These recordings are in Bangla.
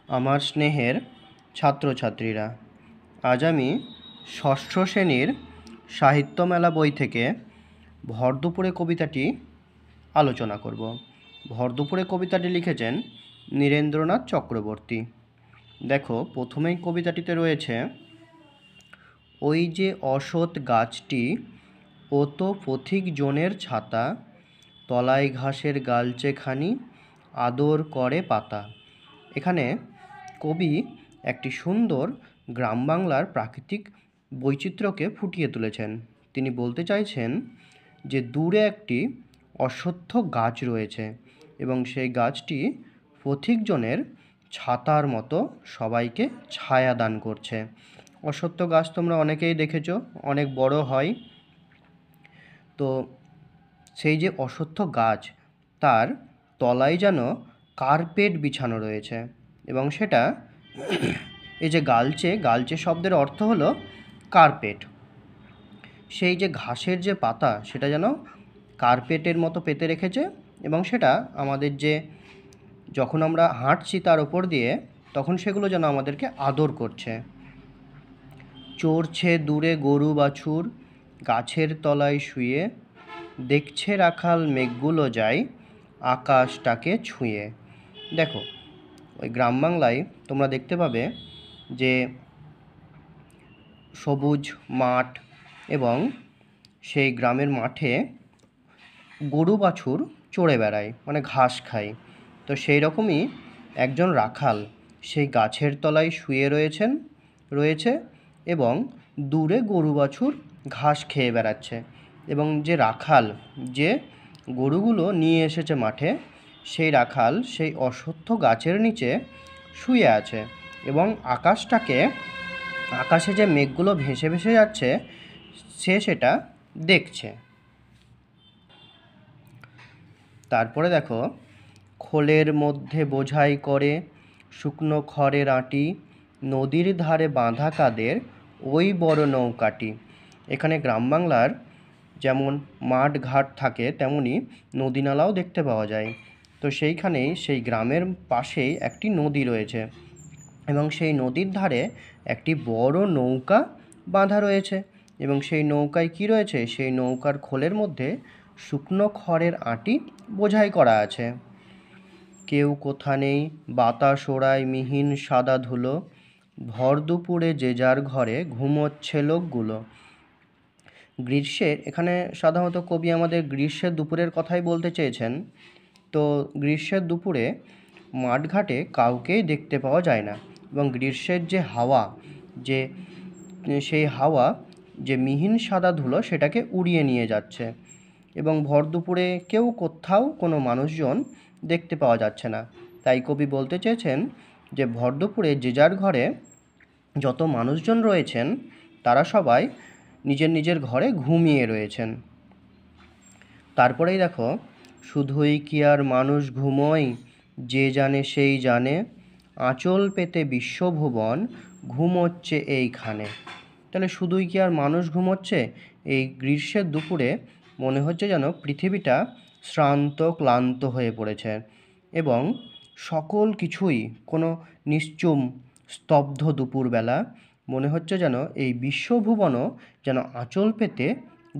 আমার স্নেহের ছাত্রছাত্রীরা, আজ আমি ষষ্ঠ শ্রেণীর সাহিত্য মেলা বই থেকে ভরদুপুরে কবিতাটি আলোচনা করব। ভরদুপুরে কবিতাটি লিখেছেন নীরেন্দ্রনাথ চক্রবর্তী। দেখো, প্রথমেই কবিতাটিতে রয়েছে, ওই যে অসৎ গাছটি ও তো পথিক জনের ছাতা, তলায় ঘাসের গালচে খানি আদর করে পাতা। এখানে কবি একটি সুন্দর গ্রাম বাংলার প্রাকৃতিক বৈচিত্র্যকে ফুটিয়ে তুলেছেন। তিনি বলতে চাইছেন যে দূরে একটি অশ্বত্থ গাছ রয়েছে এবং সেই গাছটি পথিকজনের ছাতার মতো সবাইকে ছায়া দান করছে। অশ্বত্থ গাছ তোমরা অনেকেই দেখেছো, অনেক বড় হয়। তো সেই যে অশ্বত্থ গাছ, তার তলায় যেন কার্পেট বিছানো রয়েছে এবং সেটা এই যে গালচে শব্দের অর্থ হলো কার্পেট। সেই যে ঘাসের যে পাতা, সেটা যেন কার্পেটের মতো পেতে রেখেছে এবং সেটা আমাদের যে যখন আমরা হাঁটছি তার ওপর দিয়ে, তখন সেগুলো যেন আমাদেরকে আদর করছে। চড়ছে দূরে গরু বাছুর গাছের তলায় শুয়ে, দেখছে রাখাল মেঘগুলো যায় আকাশটাকে ছুঁয়ে। দেখো, ওই গ্রাম বাংলায় তোমরা দেখতে পাবে যে সবুজ মাঠ এবং সেই গ্রামের মাঠে গরু বাছুর চড়ে বেড়ায়, মানে ঘাস খায়। তো সেই রকমই একজন রাখাল সেই গাছের তলায় শুয়ে রয়েছে এবং দূরে গরু বাছুর ঘাস খেয়ে বেড়াচ্ছে। এবং যে রাখাল যে গরুগুলো নিয়ে এসেছে মাঠে, সেই রাখাল সেই অশ্বত্থ গাছের নিচে শুয়ে আছে এবং আকাশে যে মেঘগুলো ভেসে ভেসে যাচ্ছে সে সেটা দেখছে। তারপরে দেখো, খোলের মধ্যে বোঝাই করে শুকনো খড়ের আঁটি, নদীর ধারে বাঁধা কাদের ওই বড় নৌকাটি। এখানে গ্রাম বাংলার যেমন মাঠ ঘাট থাকে, তেমনি নদী নালাও দেখতে পাওয়া যায়। তো সেইখানেই সেই গ্রামের পাশেই একটি নদী রয়েছে এবং সেই নদীর ধারে একটি বড় নৌকা বাঁধা রয়েছে এবং সেই নৌকায় কি রয়েছে, সেই নৌকার খোলের মধ্যে শুকনো খড়ের আঁটি বোঝাই করা আছে। কেউ কোথা নেই বাতাস ওড়ায় মিহিন সাদা ধুলো, ভর দুপুরে যে যার ঘরে ঘুমোচ্ছে লোকগুলো। গ্রীষ্মের, এখানে সাধারণত কবি আমাদের গ্রীষ্মের দুপুরের কথাই বলতে চেয়েছেন। তো গ্রীষ্মের দুপুরে মাঠঘাটে কাউকেই দেখতে পাওয়া যায় না এবং গ্রীষ্মের যে হাওয়া, সেই হাওয়া যে মিহিন সাদা ধুলো সেটাকে উড়িয়ে নিয়ে যাচ্ছে এবং ভর দুপুরে কেউ কোথাও কোনো মানুষজন দেখতে পাওয়া যাচ্ছে না। তাই কবি বলতে চেয়েছেন যে ভর দুপুরে যে যার ঘরে যত মানুষজন রয়েছেন তারা সবাই নিজের নিজের ঘরে ঘুমিয়ে রয়েছেন। তারপরেই দেখো, শুধুই কি আর মানুষ ঘুমোয়, যে জানে সেই জানে, আঁচল পেতে বিশ্বভুবন ঘুমোচ্ছে এইখানে। তাহলে শুধুই কি আর মানুষ ঘুমোচ্ছে? এই গ্রীষ্মের দুপুরে মনে হচ্ছে যেন পৃথিবীটা শ্রান্ত ক্লান্ত হয়ে পড়েছে এবং সকল কিছুই কোনো নিশ্চুম স্তব্ধ দুপুরবেলা। মনে হচ্ছে যেন এই বিশ্বভুবনও যেন আঁচল পেতে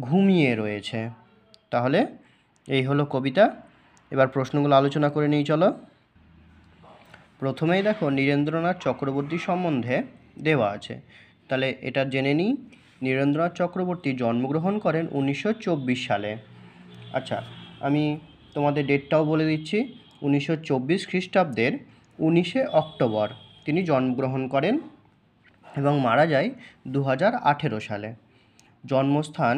ঘুমিয়ে রয়েছে। তাহলে এই হলো কবিতা। এবার প্রশ্নগুলো আলোচনা করে নিই, চলো। প্রথমেই দেখো, নীরেন্দ্রনাথ চক্রবর্তী সম্বন্ধে দেওয়া আছে, তাহলে এটা জেনে নিই। নীরেন্দ্রনাথ চক্রবর্তী জন্মগ্রহণ করেন 1924 সালে। আচ্ছা, আমি তোমাদের ডেটটাও বলে দিচ্ছি। 1924 খ্রিস্টাব্দের 19শে অক্টোবর তিনি জন্মগ্রহণ করেন এবং মারা যায় 2018 সালে। জন্মস্থান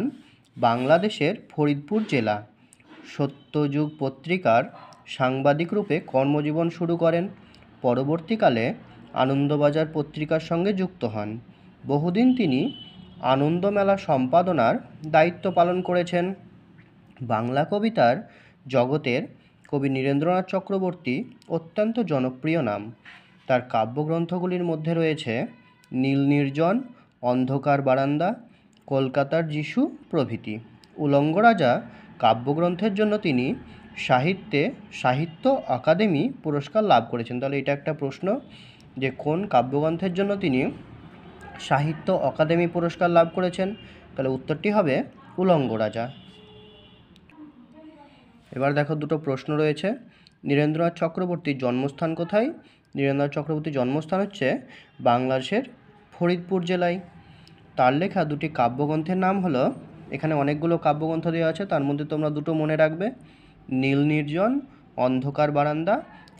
বাংলাদেশের ফরিদপুর জেলা। সত্যযুগ পত্রিকার সাংবাদিক রূপে কর্মজীবন শুরু করেন। পরবর্তীকালে আনন্দবাজার পত্রিকার সঙ্গে যুক্ত হন। বহুদিন তিনি আনন্দমেলা সম্পাদনার দায়িত্ব পালন করেছেন। বাংলা কবিতার জগতের কবি নীরেন্দ্রনাথ চক্রবর্তী অত্যন্ত জনপ্রিয় নাম। তার কাব্যগ্রন্থগুলির মধ্যে রয়েছে নীল নির্জন, অন্ধকার বারান্দা, কলকাতার যিশু প্রভৃতি। উলঙ্গ রাজা কাব্যগ্রন্থের জন্য তিনি সাহিত্য আকাদেমি পুরস্কার লাভ করেছেন। তাহলে এটা একটা প্রশ্ন যে কোন কাব্যগ্রন্থের জন্য তিনি সাহিত্য অকাদেমি পুরস্কার লাভ করেছেন? তাহলে উত্তরটি হবে উলঙ্গ রাজা। এবার দেখো দুটো প্রশ্ন রয়েছে। নীরেন্দ্রনাথ চক্রবর্তীর জন্মস্থান কোথায়? নীরেন্দ্রনাথ চক্রবর্তীর জন্মস্থান হচ্ছে বাংলাদেশের ফরিদপুর জেলায়। তার লেখা দুটি কাব্যগ্রন্থের নাম হলো, এখানে অনেকগুলো কাব্যগ্রন্থ দেওয়া আছে, তার মধ্যে তোমরা দুটো মনে রাখবে, নীল নির্জন, অন্ধকার বারান্দা,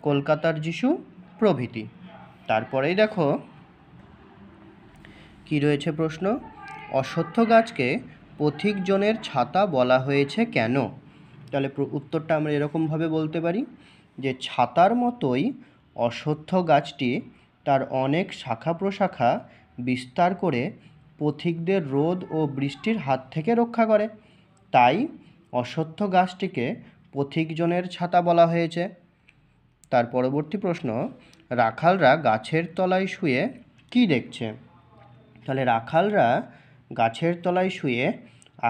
কলকাতার যিশু প্রভৃতি। তারপরেই দেখো কি রয়েছে প্রশ্ন, অশ্বত্থ গাছকে পথিকজনের ছাতা বলা হয়েছে কেন? তাহলে উত্তরটা আমরা এরকমভাবে বলতে পারি যে ছাতার মতোই অশ্বত্থ গাছটি তার অনেক শাখা প্রশাখা বিস্তার করে পথিকদের রোদ ও বৃষ্টির হাত থেকে রক্ষা করে, তাই অশ্বত্থ গাছটিকে পথিকজনের ছাতা বলা হয়েছে। তার পরবর্তী প্রশ্ন, রাখালরা গাছের তলায় শুয়ে কি দেখছে? তাহলে রাখালরা গাছের তলায় শুয়ে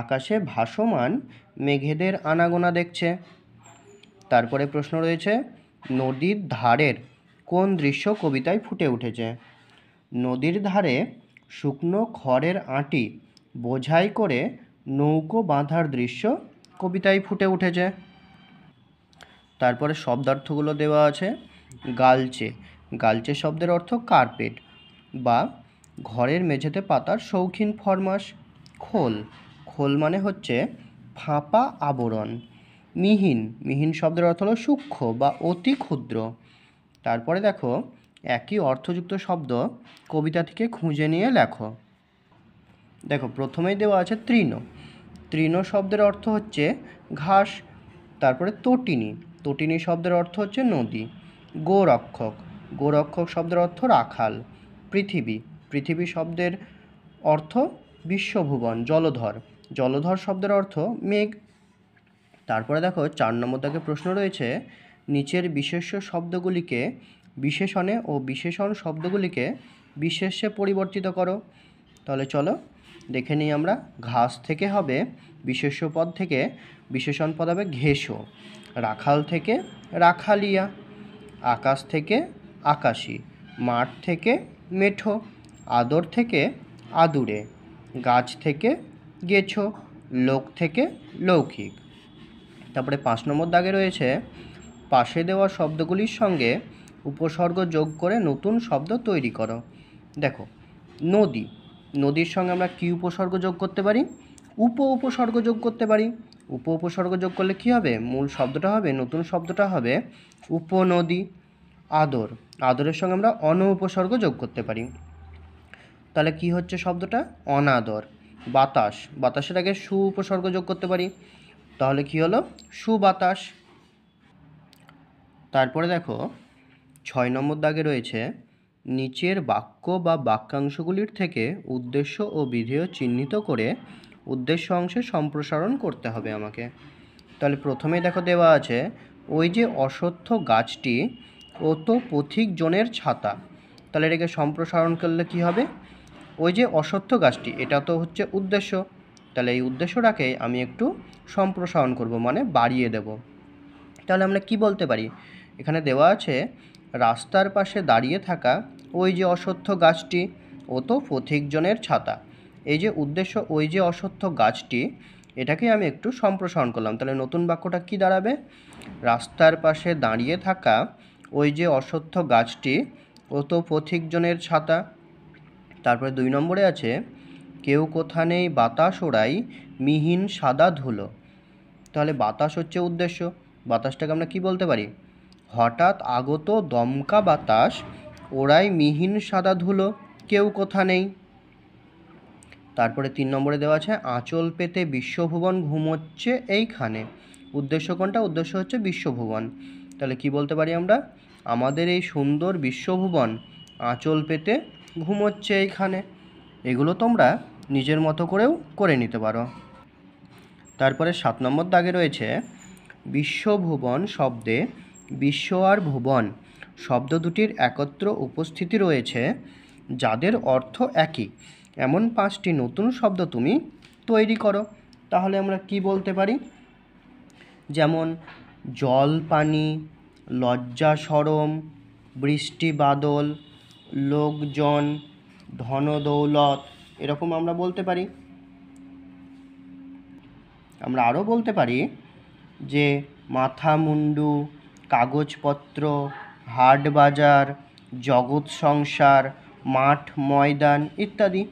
আকাশে ভাসমান মেঘেদের আনাগোনা দেখছে। তারপরে প্রশ্ন রয়েছে, নদীর ধারের কোন দৃশ্য কবিতায় ফুটে উঠেছে? নদীর ধারে শুকনো খড়ের আঁটি বোঝাই করে নৌকো বাঁধার দৃশ্য কবিতায় ফুটে উঠেছে। তারপরে শব্দার্থগুলো দেওয়া আছে। গালচে, গালচে শব্দের অর্থ কার্পেট বা ঘরের মেঝেতে পাতার শৌখিন ফরমাস। খোল, খোল মানে হচ্ছে ফাঁপা আবরণ। মিহিন, মিহিন শব্দের অর্থ হলো সূক্ষ্ম বা অতি ক্ষুদ্র। তারপরে দেখো একই অর্থযুক্ত শব্দ কবিতা থেকে খুঁজে নিয়ে লেখো। দেখো প্রথমেই দেওয়া আছে তৃণ, তৃণ শব্দের অর্থ হচ্ছে ঘাস। তারপরে তটিনী, তটিনী শব্দের অর্থ হচ্ছে নদী। গোরক্ষক, গোরক্ষক শব্দের অর্থ রাখাল। পৃথিবী, পৃথিবী শব্দের অর্থ বিশ্বভুবন। জলধর, জলধর শব্দের অর্থ মেঘ। তারপরে দেখো 4 নম্বর দাগে প্রশ্ন রয়েছে, নিচের বিশেষ্য শব্দগুলিকে বিশেষণে ও বিশেষণ শব্দগুলিকে বিশেষ্যে পরিবর্তিত করো। তাহলে চলো দেখে নিই আমরা। ঘাস থেকে হবে বিশেষ্য পদ থেকে বিশেষণ পদ হবে ঘেঁষো। রাখাল থেকে রাখালিয়া। আকাশ থেকে আকাশী। মাঠ থেকে মেঠো। আদর থেকে আদুরে। গাছ থেকে গেছো। লোক থেকে লৌকিক। তারপরে 5 নম্বর দাগে রয়েছে, পাশে দেওয়া শব্দগুলির সঙ্গে উপসর্গ যোগ করে নতুন শব্দ তৈরি করো। দেখো নদী, নদীর সঙ্গে আমরা কী উপসর্গ যোগ করতে পারি? উপসর্গ যোগ করতে পারি। উপসর্গ যোগ করলে কী হবে? মূল শব্দটা হবে, নতুন শব্দটা হবে উপনদী। আদর, আদরের সঙ্গে আমরা উপসর্গ যোগ করতে পারি। তাহলে কি হচ্ছে শব্দটা? অনাদর। বাতাস, বাতাসের আগে উপসর্গ যোগ করতে পারি, তাহলে কি হলো? সুবাতাস। তারপরে দেখো 6 নম্বর দাগে রয়েছে, নিচের বাক্য বা বাক্যাংশগুলির থেকে উদ্দেশ্য ও বিধেয় চিহ্নিত করে উদ্দেশ্য অংশে সম্প্রসারণ করতে হবে আমাকে। তাহলে প্রথমেই দেখো দেওয়া আছে, ওই যে অশ্বত্থ গাছটি ও তো পথিকজনের ছাতা। তাহলে এটাকে সম্প্রসারণ করলে কি হবে? ওই যে অশ্বত্থ গাছটি, এটা তো হচ্ছে উদ্দেশ্য, তাহলে এই উদ্দেশ্যটাকে আমি একটু সম্প্রসারণ করব, মানে বাড়িয়ে দেব। তাহলে আমরা কি বলতে পারি? এখানে দেওয়া আছে, রাস্তার পাশে দাঁড়িয়ে থাকা ওই যে অশ্বত্থ গাছটি ও তো পথিকজনের ছাতা। এই যে উদ্দেশ্য ওই যে অশ্বত্থ গাছটি, এটাকে আমি একটু সম্প্রসারণ করলাম। তাহলে নতুন বাক্যটা কি দাঁড়াবে? রাস্তার পাশে দাঁড়িয়ে থাকা ওই যে অশ্বত্থ গাছটি ও তো পথিকজনের ছাতা। তারপরে 2 নম্বরে আছে, কেউ কোথা নেই বাতাস ওড়াই মিহিন সাদা ধুলো। তাহলে বাতাস হচ্ছে উদ্দেশ্য, বাতাসটাকে আমরা কি বলতে পারি? হঠাৎ আগত দমকা বাতাস ওড়াই মিহিন সাদা ধুলো, কেউ কোথা নেই। তারপরে 3 নম্বরে দেওয়া আছে, আঁচল পেতে বিশ্বভুবন ঘুমোচ্ছে এইখানে। উদ্দেশ্য কোনটা? উদ্দেশ্য হচ্ছে বিশ্বভুবন। তাহলে কি বলতে পারি আমরা? আমাদের এই সুন্দর বিশ্বভুবন আঁচল পেতে ঘুমোচ্ছে এইখানে। এগুলো তোমরা নিজের মতো করেও করে নিতে পারো। তারপরে 7 নম্বর দাগে রয়েছে, বিশ্বভুবন শব্দে বিশ্ব আর ভুবন শব্দ দুটির একত্র উপস্থিতি রয়েছে, যাদের অর্থ একই, এমন 5টি নতুন শব্দ তুমি তৈরি করো। তাহলে আমরা কি বলতে পারি? যেমন জল পানি, লজ্জা সরম, বৃষ্টি বাদল, লোকজন, ধন দৌলত, এরকম আমরা বলতে পারি। আমরা আরও বলতে পারি যে মাথা মুন্ডু, কাগজপত্র, হাট বাজার, জগৎ সংসার, মাঠ ময়দান ইত্যাদি।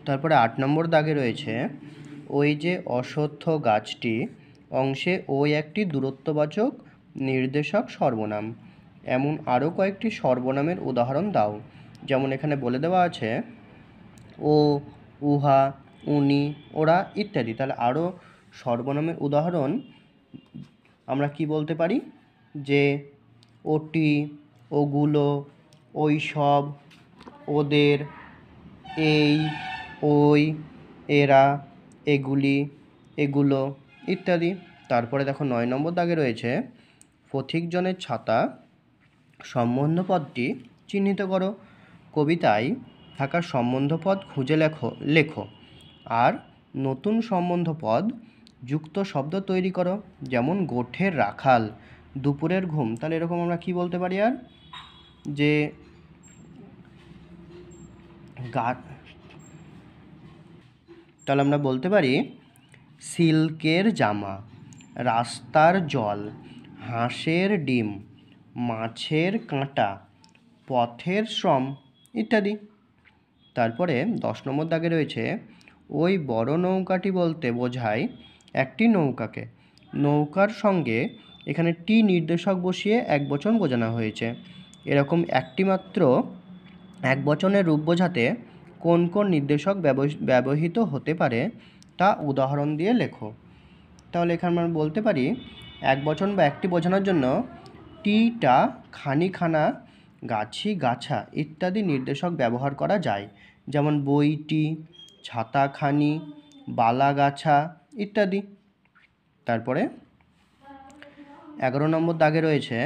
তারপরে 8 নম্বর দাগে রয়েছে ওই যে অশ্বত্থ গাছটি অংশে ওই একটি দূরত্ববাচক নির্দেশক সর্বনাম। এমন আরও কয়েকটি সর্বনামের উদাহরণ দাও। যেমন এখানে বলে দেওয়া আছে ও, উহা, উনি, ওরা ইত্যাদি। তাহলে আরও সর্বনামের উদাহরণ আমরা কি বলতে পারি যে ওটি, ওগুলো, ওই সব, ওদের, এই, ওই, এরা, এগুলি, এগুলো ইত্যাদি। তারপরে দেখো 9 নম্বর দাগে রয়েছে পথিকজনের ছাতা সম্বন্ধপদটি চিহ্নিত করো। কবিতায় থাকা সম্বন্ধপদ খুঁজে লেখো আর নতুন সম্বন্ধপদ যুক্ত শব্দ তৈরি করো। যেমন গোঠের রাখাল, দুপুরের ঘুম। তাহলে এরকম আমরা কি বলতে পারি আর যে তাহলে আমরা বলতে পারি সিল্কের জামা, রাস্তার জল, হাঁসের ডিম, মাছের কাঁটা, পথের শ্রম ইত্যাদি। তারপরে 10 নম্বর দাগে রয়েছে ওই বড় নৌকাটি বলতে বোঝায় একটি নৌকাকে। নৌকার সঙ্গে এখানে টি নির্দেশক বসিয়ে একবচন বোঝানো হয়েছে। এরকম একটি মাত্র একবচনের রূপ বোঝাতে কোন কোন নির্দেশক ব্যবহৃত হতে পারে তা উদাহরণ দিয়ে লেখো। তাহলে এখানে আমরা বলতে পারি একবচন বা একটি বোঝানোর জন্য টিটা, খানিখানা, গাছি, গাছা ইত্যাদি নির্দেশক ব্যবহার করা যায়। যেমন বইটি, ছাতাখানি, বালাগাছা ইত্যাদি। তারপরে 11 নম্বর দাগে রয়েছে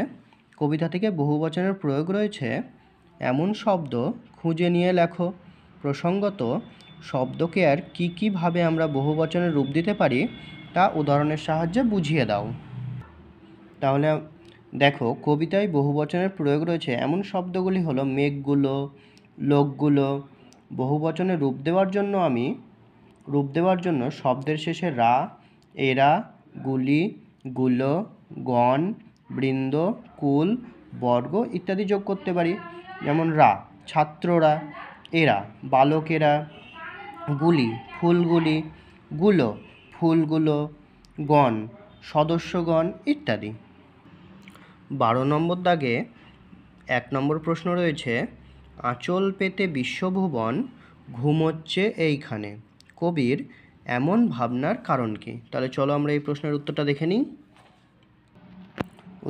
কবিতা থেকে বহুবচনের প্রয়োগ রয়েছে এমন শব্দ খুঁজে নিয়ে লেখো। প্রসঙ্গত শব্দকে আর কী ভাবে আমরা বহুবচনের রূপ দিতে পারি তা উদাহরণের সাহায্যে বুঝিয়ে দাও। তাহলে দেখো কবিতায় বহুবচনের প্রয়োগ রয়েছে এমন শব্দগুলি হলো মেঘগুলো, লোকগুলো। বহুবচনে রূপ দেওয়ার জন্য শব্দের শেষে রা, এরা, গুলি, গুলো, গণ, বৃন্দ, কুল, বর্গ ইত্যাদি যোগ করতে পারি। যেমন রা ছাত্ররা, এরা বালকেরা, গুলি ফুলগুলি, গুলো ফুলগুলো, গণ সদস্যগণ ইত্যাদি। 12 নম্বর দাগে 1 নম্বর প্রশ্ন রয়েছে আঁচল পেতে বিশ্বভুবন ঘুমোচ্ছে এইখানে, কবির এমন ভাবনার কারণ কি? তাহলে চলো আমরা এই প্রশ্নের উত্তরটা দেখে নিই।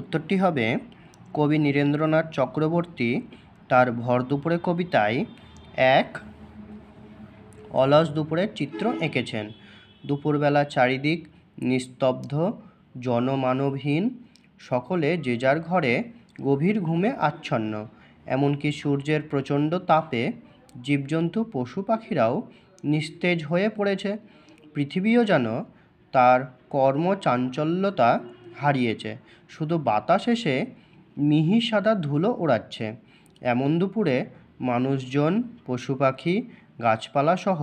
উত্তরটি হবে কবি নীরেন্দ্রনাথ চক্রবর্তী তার ভর দুপুরে কবিতায় এক অলস দুপুরের চিত্র এঁকেছেন। দুপুরবেলা চারিদিক নিস্তব্ধ, জনমানবহীন, সকলে যে যার ঘরে গভীর ঘুমে আচ্ছন্ন। এমনকি সূর্যের প্রচণ্ড তাপে জীবজন্তু পশু পাখিরাও নিস্তেজ হয়ে পড়েছে। পৃথিবীও যেন তার কর্মচাঞ্চল্যতা হারিয়েছে, শুধু বাতাস এসে মিহি সাদা ধুলো ওড়াচ্ছে। এমন দুপুরে মানুষজন, পশু পাখি, গাছপালা সহ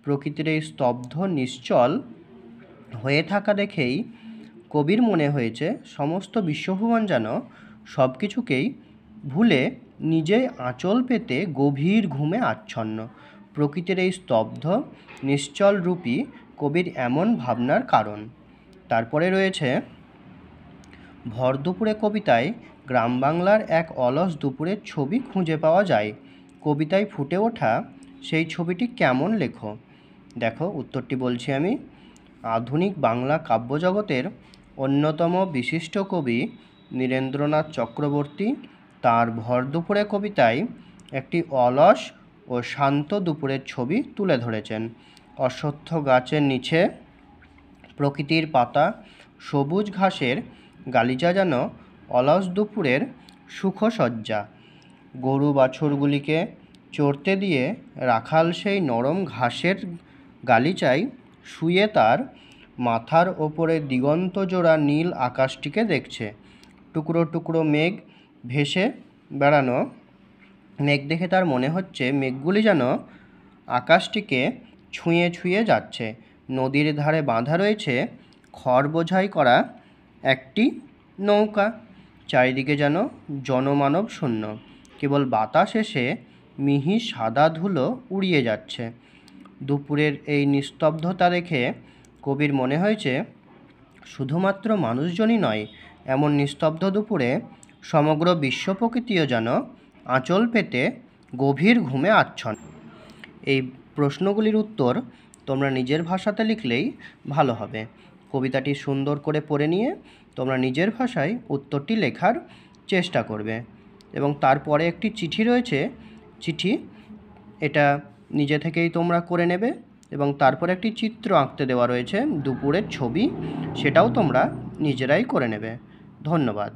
প্রকৃতির এই স্তব্ধ নিশ্চল হয়ে থাকা দেখেই কবির মনে হয়েছে সমস্ত বিশ্বভুবন যেন সব কিছুকেই ভুলে নিজেই আঁচল পেতে গভীর ঘুমে আচ্ছন্ন। প্রকৃতির এই স্তব্ধ নিশ্চল রূপী কবির এমন ভাবনার কারণ। তারপরে রয়েছে ভর দুপুরে কবিতায় গ্রাম বাংলার এক অলস দুপুরের ছবি খুঁজে পাওয়া যায়। কবিতায় ফুটে ওঠা সেই ছবিটি কেমন লেখো। দেখো উত্তরটি বলছি আমি। আধুনিক বাংলা কাব্যজগতের অন্যতম বিশিষ্ট কবি নীরেন্দ্রনাথ চক্রবর্তী তাঁর ভর দুপুরে কবিতায় একটি অলস ও শান্ত দুপুরের ছবি তুলে ধরেছেন। অশ্বত্থ গাছের নিচে প্রকৃতির পাতা, সবুজ ঘাসের গালিচা যেন অলস দুপুরের সুখসজ্জা। গরু বাছুরগুলিকে চড়তে দিয়ে রাখাল সেই নরম ঘাসের গালিচায় শুয়ে তার মাথার ওপরে দিগন্তজোড়া নীল আকাশটিকে দেখছে। টুকরো টুকরো মেঘ ভেসে বেড়ানো মেঘ দেখে তার মনে হচ্ছে মেঘগুলি যেন আকাশটিকে ছুঁয়ে ছুঁয়ে যাচ্ছে। নদীর ধারে বাঁধা রয়েছে খড় বোঝাই করা একটি নৌকা। চারিদিকে যেন জনমানব শূন্য, কেবল বাতাস এসে মিহি সাদা ধুলো উড়িয়ে যাচ্ছে। দুপুরের এই নিস্তব্ধতা দেখে কবির মনে হয়েছে শুধুমাত্র মানুষজনই নয়, এমন নিস্তব্ধ দুপুরে সমগ্র বিশ্ব প্রকৃতিও যেন আঁচল পেতে গভীর ঘুমে আচ্ছন্ন। এই প্রশ্নগুলির উত্তর তোমরা নিজের ভাষাতে লিখলেই ভালো হবে। কবিতাটি সুন্দর করে পড়ে নিয়ে তোমরা নিজের ভাষায় উত্তরটি লেখার চেষ্টা করবে। এবং তারপরে একটি চিঠি রয়েছে, চিঠি এটা নিজে থেকেই তোমরা করে নেবে। এবং তারপরে একটি চিত্র আঁকতে দেওয়া রয়েছে দুপুরের ছবি, সেটাও তোমরা নিজেরাই করে নেবে। ধন্যবাদ।